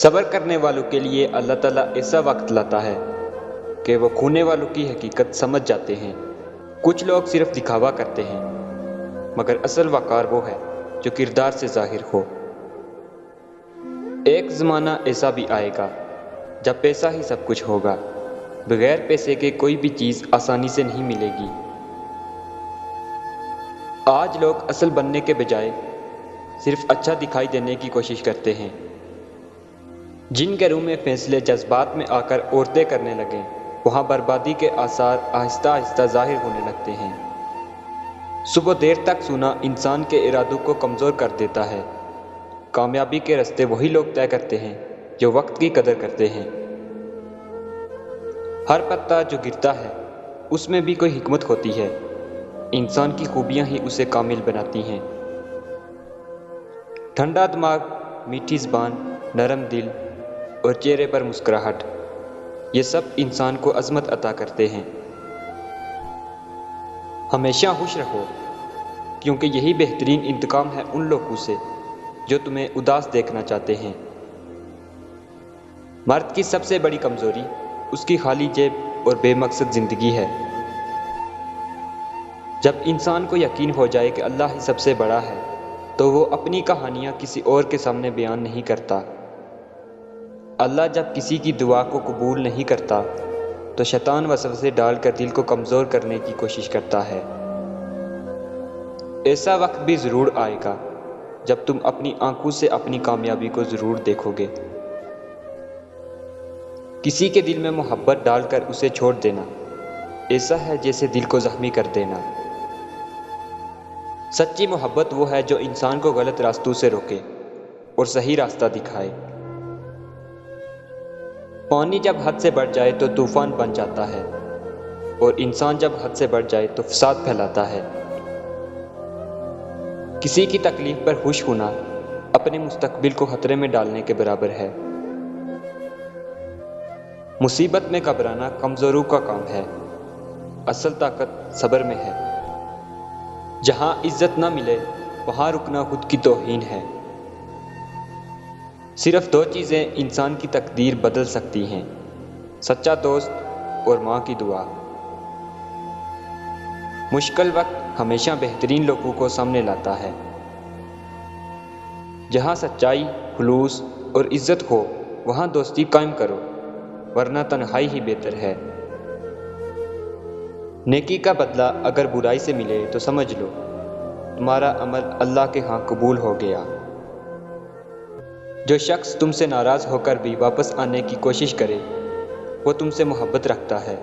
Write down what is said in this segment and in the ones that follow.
صبر کرنے والوں کے لیے اللہ تعالیٰ ایسا وقت لاتا ہے کہ وہ کھونے والوں کی حقیقت سمجھ جاتے ہیں۔ کچھ لوگ صرف دکھاوا کرتے ہیں، مگر اصل وقار وہ ہے جو کردار سے ظاہر ہو۔ ایک زمانہ ایسا بھی آئے گا جب پیسہ ہی سب کچھ ہوگا، بغیر پیسے کے کوئی بھی چیز آسانی سے نہیں ملے گی۔ آج لوگ اصل بننے کے بجائے صرف اچھا دکھائی دینے کی کوشش کرتے ہیں۔ جن گھروں میں فیصلے جذبات میں آ کر عورتیں کرنے لگیں، وہاں بربادی کے آثار آہستہ آہستہ ظاہر ہونے لگتے ہیں۔ صبح دیر تک سونا انسان کے ارادوں کو کمزور کر دیتا ہے۔ کامیابی کے راستے وہی لوگ طے کرتے ہیں جو وقت کی قدر کرتے ہیں۔ ہر پتا جو گرتا ہے اس میں بھی کوئی حکمت ہوتی ہے۔ انسان کی خوبیاں ہی اسے کامل بناتی ہیں۔ ٹھنڈا دماغ، میٹھی زبان، نرم دل اور چہرے پر مسکراہٹ، یہ سب انسان کو عظمت عطا کرتے ہیں۔ ہمیشہ خوش رہو، کیونکہ یہی بہترین انتقام ہے ان لوگوں سے جو تمہیں اداس دیکھنا چاہتے ہیں۔ مرد کی سب سے بڑی کمزوری اس کی خالی جیب اور بے مقصد زندگی ہے۔ جب انسان کو یقین ہو جائے کہ اللہ ہی سب سے بڑا ہے، تو وہ اپنی کہانیاں کسی اور کے سامنے بیان نہیں کرتا۔ اللہ جب کسی کی دعا کو قبول نہیں کرتا تو شیطان وسوسے ڈال کر دل کو کمزور کرنے کی کوشش کرتا ہے۔ ایسا وقت بھی ضرور آئے گا جب تم اپنی آنکھوں سے اپنی کامیابی کو ضرور دیکھو گے۔ کسی کے دل میں محبت ڈال کر اسے چھوڑ دینا ایسا ہے جیسے دل کو زخمی کر دینا۔ سچی محبت وہ ہے جو انسان کو غلط راستوں سے روکے اور صحیح راستہ دکھائے۔ پانی جب حد سے بڑھ جائے تو طوفان بن جاتا ہے، اور انسان جب حد سے بڑھ جائے تو فساد پھیلاتا ہے۔ کسی کی تکلیف پر خوش ہونا اپنے مستقبل کو خطرے میں ڈالنے کے برابر ہے۔ مصیبت میں گھبرانا کمزوروں کا کام ہے، اصل طاقت صبر میں ہے۔ جہاں عزت نہ ملے وہاں رکنا خود کی توہین ہے۔ صرف دو چیزیں انسان کی تقدیر بدل سکتی ہیں: سچا دوست اور ماں کی دعا۔ مشکل وقت ہمیشہ بہترین لوگوں کو سامنے لاتا ہے۔ جہاں سچائی، خلوص اور عزت ہو وہاں دوستی قائم کرو، ورنہ تنہائی ہی بہتر ہے۔ نیکی کا بدلہ اگر برائی سے ملے تو سمجھ لو تمہارا عمل اللہ کے ہاں قبول ہو گیا۔ جو شخص تم سے ناراض ہو کر بھی واپس آنے کی کوشش کرے وہ تم سے محبت رکھتا ہے۔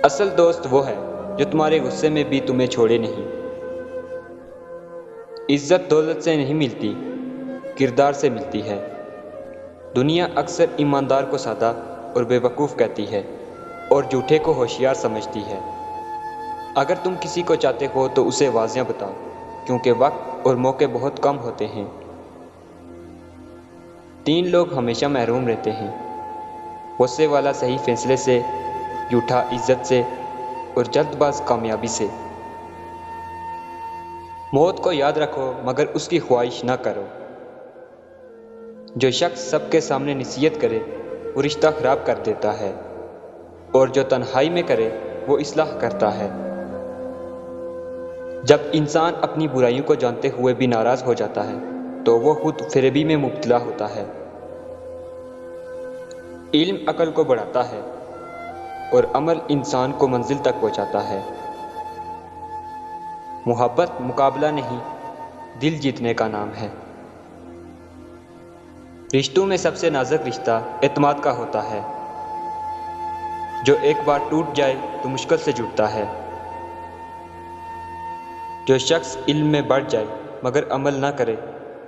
اصل دوست وہ ہے جو تمہارے غصے میں بھی تمہیں چھوڑے نہیں۔ عزت دولت سے نہیں ملتی، کردار سے ملتی ہے۔ دنیا اکثر ایماندار کو سادہ اور بے وقوف کہتی ہے اور جھوٹے کو ہوشیار سمجھتی ہے۔ اگر تم کسی کو چاہتے ہو تو اسے واضح بتاؤ، کیونکہ وقت اور موقع بہت کم ہوتے ہیں۔ 3 لوگ ہمیشہ محروم رہتے ہیں: غصے والا صحیح فیصلے سے، جھوٹا عزت سے، اور جلد باز کامیابی سے۔ موت کو یاد رکھو مگر اس کی خواہش نہ کرو۔ جو شخص سب کے سامنے نصیحت کرے وہ رشتہ خراب کر دیتا ہے، اور جو تنہائی میں کرے وہ اصلاح کرتا ہے۔ جب انسان اپنی برائیوں کو جانتے ہوئے بھی ناراض ہو جاتا ہے تو وہ خود فریبی میں مبتلا ہوتا ہے۔ علم عقل کو بڑھاتا ہے اور عمل انسان کو منزل تک پہنچاتا ہے۔ محبت مقابلہ نہیں، دل جیتنے کا نام ہے۔ رشتوں میں سب سے نازک رشتہ اعتماد کا ہوتا ہے، جو ایک بار ٹوٹ جائے تو مشکل سے جڑتا ہے۔ جو شخص علم میں بڑھ جائے مگر عمل نہ کرے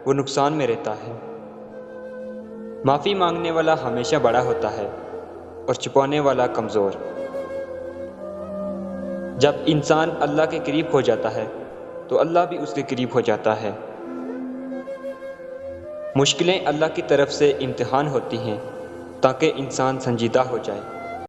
وہ نقصان میں رہتا ہے۔ معافی مانگنے والا ہمیشہ بڑا ہوتا ہے اور چھپانے والا کمزور۔ جب انسان اللہ کے قریب ہو جاتا ہے تو اللہ بھی اس کے قریب ہو جاتا ہے۔ مشکلیں اللہ کی طرف سے امتحان ہوتی ہیں تاکہ انسان سنجیدہ ہو جائے۔